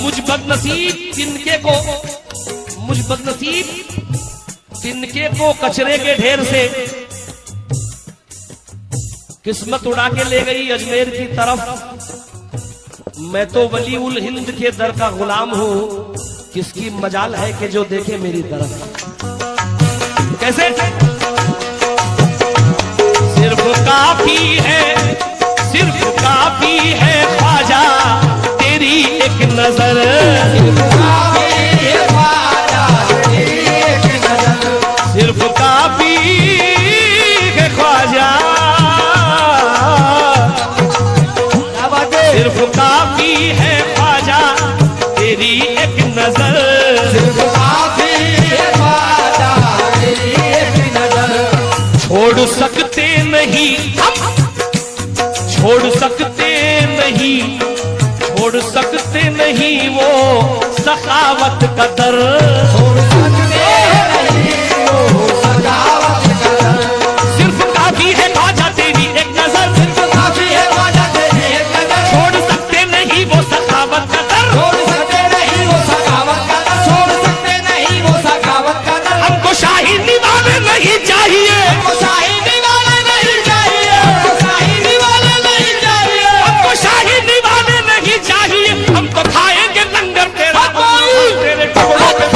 मुझ बदनसीब तिनके को कचरे के ढेर से किस्मत उड़ा के ले गई अजमेर की तरफ। मैं तो वली उल हिंद के दर का गुलाम हूं, किसकी मजाल है कि जो देखे मेरी तरफ। कैसे? सिर्फ काफी है ख्वाजा तेरी एक नजर, सिर्फ काफी है ख्वाजा तेरी एक नजर, छोड़ सकते नहीं वो सखावत का दर, सिर्फ काफी है ख्वाजा तेरी एक नजर, छोड़ सकते नहीं वो सखावत का दर, हमको शाही दीवाने नहीं चाहिए, हमको शाही दीवाने नहीं चाहिए, हम तो खाएंगे लंगर तेरा तेरे टुकड़ों पे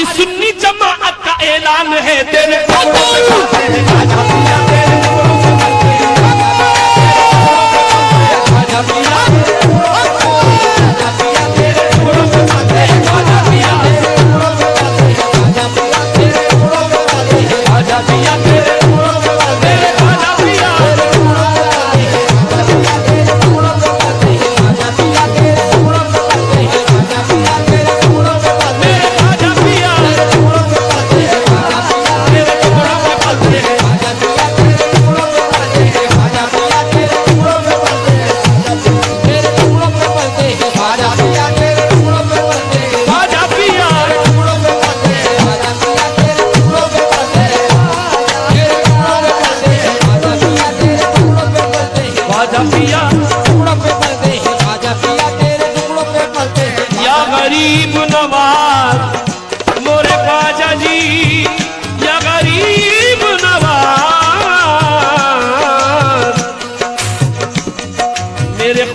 सुन्नी जमाअत का ऐलान है तेरे गरीब नवाज मोरे ख्वाजा जी, या गरीब नवाज मेरे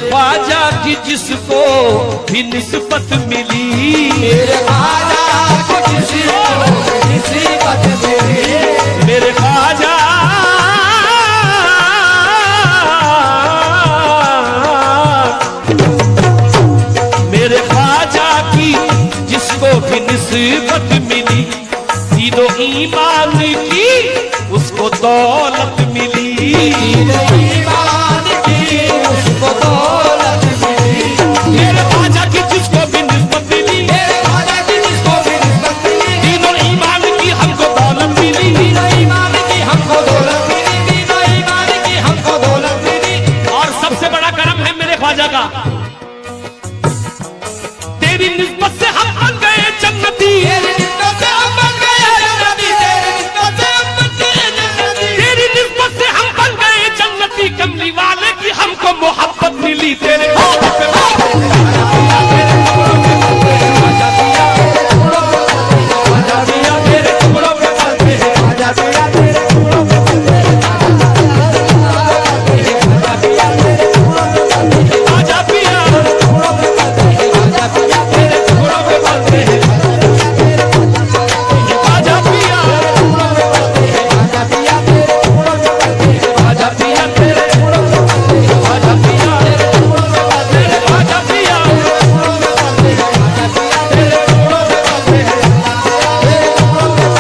ख्वाजा की जिसको भी निस्बत मिली, मेरे ख्वाजा की जिसको निस्बत मिली, मेरे ख्वाजा की निस्बत मिली, दीनो ईमान की उसको दौलत मिली, दीनो ईमान की उसको दौलत मिली, मेरे ख्वाजा की जिसको भी निस्बत मिली, मेरे ख्वाजा की जिसको भी निस्बत मिली, दीनो ईमान की हमको दौलत मिली, दीनो ईमान की हमको दौलत मिली, दीनो ईमान की हमको दौलत मिली। और सबसे बड़ा करम है मेरे ख्वाजा का